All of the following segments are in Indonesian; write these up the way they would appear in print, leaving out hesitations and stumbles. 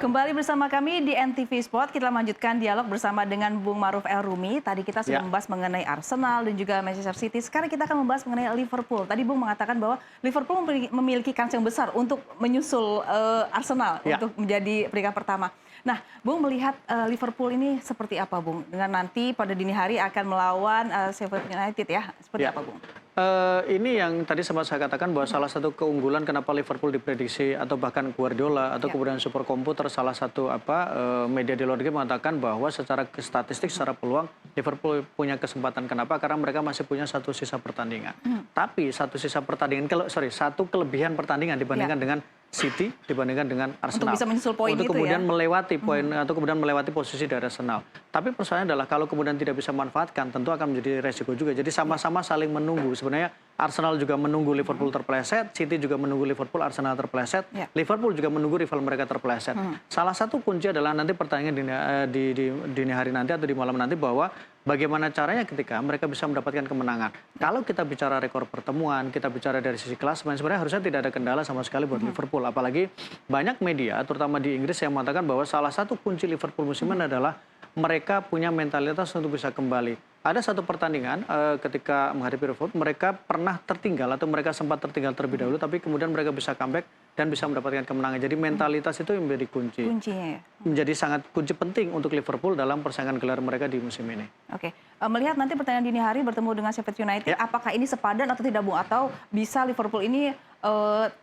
Kembali bersama kami di NTV Sport, kita lanjutkan dialog bersama dengan Bung Maruf El Rumi. Tadi kita sudah membahas mengenai Arsenal dan juga Manchester City. Sekarang kita akan membahas mengenai Liverpool. Tadi Bung mengatakan bahwa Liverpool memiliki kans yang besar untuk menyusul Arsenal untuk menjadi peringkat pertama. Nah, Bung melihat Liverpool ini seperti apa, Bung? Dengan nanti pada dini hari akan melawan Sheffield United ya. Seperti apa, Bung? Ini yang tadi sempat saya katakan bahwa salah satu keunggulan kenapa Liverpool diprediksi atau bahkan Guardiola atau kemudian super komputer salah satu media di luar negeri mengatakan bahwa secara statistik, secara peluang Liverpool punya kesempatan. Kenapa? Karena mereka masih punya satu sisa pertandingan. Tapi satu kelebihan pertandingan dibandingkan dengan City, dibandingkan dengan Arsenal. Untuk bisa menyusul poin untuk itu kemudian ya? melewati poin atau kemudian melewati posisi dari Arsenal. Tapi persoalannya adalah kalau kemudian tidak bisa memanfaatkan, tentu akan menjadi resiko juga. Jadi sama-sama saling menunggu. Sebenarnya Arsenal juga menunggu Liverpool terpeleset, City juga menunggu Liverpool, Arsenal terpeleset, Liverpool juga menunggu rival mereka terpeleset. Salah satu kunci adalah nanti pertandingan di dini hari nanti atau di malam nanti bahwa bagaimana caranya ketika mereka bisa mendapatkan kemenangan. Kalau kita bicara rekor pertemuan, kita bicara dari sisi klasemen, sebenarnya harusnya tidak ada kendala sama sekali buat Liverpool. Apalagi banyak media, terutama di Inggris, yang mengatakan bahwa salah satu kunci Liverpool musim ini adalah mereka punya mentalitas untuk bisa kembali. Ada satu pertandingan ketika menghadapi Liverpool, mereka pernah tertinggal atau mereka sempat tertinggal terlebih dahulu, tapi kemudian mereka bisa comeback dan bisa mendapatkan kemenangan. Jadi mentalitas itu yang menjadi kunci. Kuncinya ya? Menjadi sangat kunci penting untuk Liverpool dalam persaingan gelar mereka di musim ini. Oke, melihat nanti pertandingan dini hari bertemu dengan Sheffield United, apakah ini sepadan atau tidak, Bung? Atau bisa Liverpool ini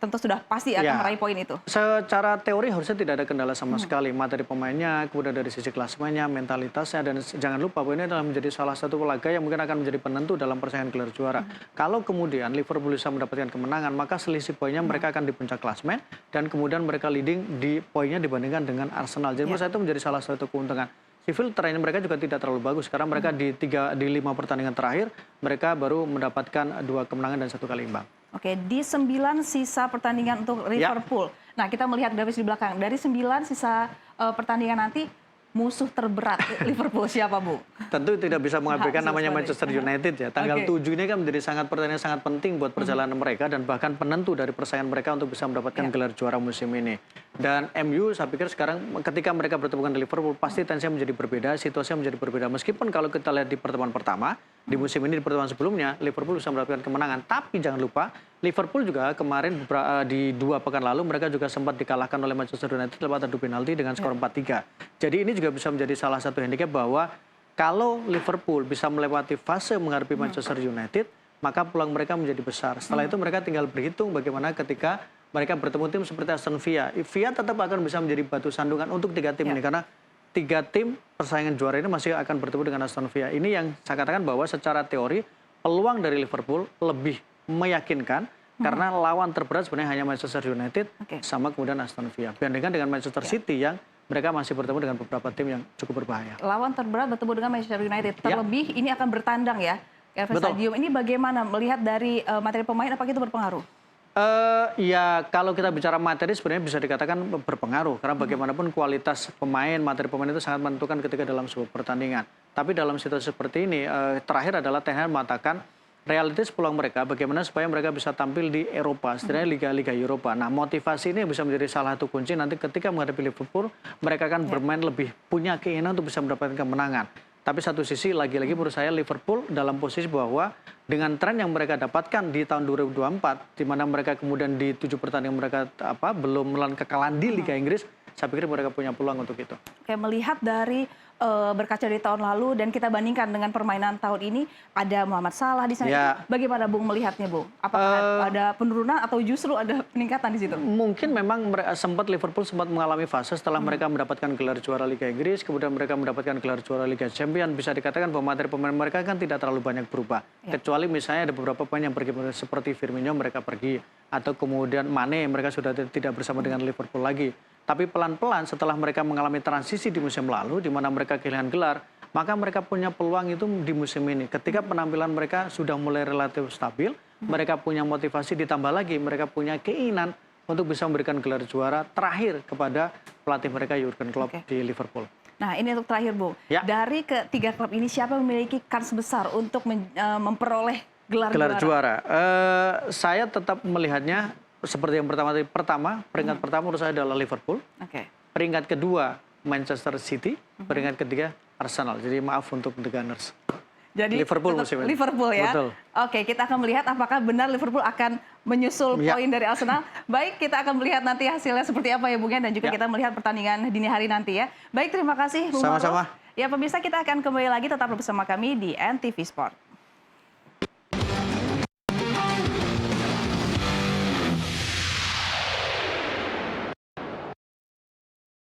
tentu sudah pasti akan meraih poin itu? Secara teori harusnya tidak ada kendala sama sekali. Materi pemainnya, kemudian dari sisi klasemennya, mentalitasnya, dan jangan lupa bahwa ini adalah menjadi salah satu laga yang mungkin akan menjadi penentu dalam persaingan gelar juara. Kalau kemudian Liverpool bisa mendapatkan kemenangan, maka selisih poinnya mereka akan di puncak klasemen dan kemudian mereka leading di poinnya dibandingkan dengan Arsenal. Jadi menurut saya itu menjadi salah satu keuntungan. Sheffield trennya mereka juga tidak terlalu bagus karena mereka di 5 pertandingan terakhir mereka baru mendapatkan 2 kemenangan dan 1 kali imbang. Oke, di 9 sisa pertandingan untuk Liverpool. Nah, kita melihat grafis di belakang. Dari 9 sisa pertandingan nanti, musuh terberat Liverpool siapa, Bu? Tentu tidak bisa mengabaikan namanya Manchester United ya. Tanggal 7 ini kan menjadi pertandingan sangat penting buat perjalanan mereka dan bahkan penentu dari persaingan mereka untuk bisa mendapatkan gelar juara musim ini. Dan MU saya pikir sekarang ketika mereka bertemu dengan Liverpool pasti tensinya menjadi berbeda, situasinya menjadi berbeda. Meskipun kalau kita lihat di pertemuan pertama, di musim ini di pertemuan sebelumnya Liverpool bisa mendapatkan kemenangan. Tapi jangan lupa Liverpool juga kemarin di 2 pekan lalu mereka juga sempat dikalahkan oleh Manchester United lewat adu penalti dengan skor 4-3. Jadi ini juga bisa menjadi salah satu handicap bahwa kalau Liverpool bisa melewati fase menghadapi Manchester United, maka peluang mereka menjadi besar. Setelah itu mereka tinggal berhitung bagaimana ketika mereka bertemu tim seperti Aston Villa. Villa tetap akan bisa menjadi batu sandungan untuk 3 tim ini karena 3 tim persaingan juara ini masih akan bertemu dengan Aston Villa. Ini yang saya katakan bahwa secara teori peluang dari Liverpool lebih meyakinkan karena lawan terberat sebenarnya hanya Manchester United sama kemudian Aston Villa. Bandingkan dengan Manchester City yang mereka masih bertemu dengan beberapa tim yang cukup berbahaya. Lawan terberat bertemu dengan Manchester United. Terlebih ini akan bertandang ya. Stadium ini bagaimana melihat dari materi pemain, apakah itu berpengaruh? Ya kalau kita bicara materi sebenarnya bisa dikatakan berpengaruh. Karena bagaimanapun kualitas pemain, materi pemain itu sangat menentukan ketika dalam sebuah pertandingan. Tapi dalam situasi seperti ini, terakhir adalah Ten Hag mengatakan realitas peluang mereka bagaimana supaya mereka bisa tampil di Eropa, setidaknya liga-liga Eropa. Nah, motivasi ini bisa menjadi salah satu kunci nanti ketika menghadapi Liverpool, mereka akan bermain lebih punya keinginan untuk bisa mendapatkan kemenangan. Tapi satu sisi lagi-lagi menurut saya Liverpool dalam posisi bahwa dengan tren yang mereka dapatkan di tahun 2024, di mana mereka kemudian di 7 pertandingan mereka belum melawan kekalahan di Liga Inggris, saya pikir mereka punya peluang untuk itu. Oke, melihat dari berkaca dari tahun lalu dan kita bandingkan dengan permainan tahun ini, ada Muhammad Salah di sana. Bagaimana Bung melihatnya, Bung? Apakah ada penurunan atau justru ada peningkatan di situ? Mungkin memang Liverpool sempat mengalami fase setelah mereka mendapatkan gelar juara Liga Inggris, kemudian mereka mendapatkan gelar juara Liga Champions. Bisa dikatakan bahwa materi pemain mereka kan tidak terlalu banyak berubah. Kecuali misalnya ada beberapa pemain yang pergi seperti Firmino mereka pergi, atau kemudian Mane mereka sudah tidak bersama dengan Liverpool lagi. Tapi pelan-pelan setelah mereka mengalami transisi di musim lalu, di mana mereka kehilangan gelar, maka mereka punya peluang itu di musim ini. Ketika penampilan mereka sudah mulai relatif stabil, mereka punya motivasi, ditambah lagi mereka punya keinginan untuk bisa memberikan gelar juara terakhir kepada pelatih mereka Jurgen Klopp di Liverpool. Nah, ini untuk terakhir, Bu. Dari ketiga klub ini, siapa yang memiliki kans besar untuk memperoleh gelar juara? Saya tetap melihatnya seperti yang pertama, peringkat pertama menurut saya adalah Liverpool. peringkat kedua Manchester City, peringkat ketiga Arsenal. Jadi maaf untuk The Gunners. Jadi Liverpool musim ini. Liverpool ya. Betul. Oke, kita akan melihat apakah benar Liverpool akan menyusul Ya. poin dari Arsenal. Baik, kita akan melihat nanti hasilnya seperti apa ya Bung ya, dan juga Ya. kita melihat pertandingan dini hari nanti ya. Baik, terima kasih Bung Sama-sama. Maruf. Ya pemirsa, kita akan kembali lagi tetap bersama kami di NTV Sport.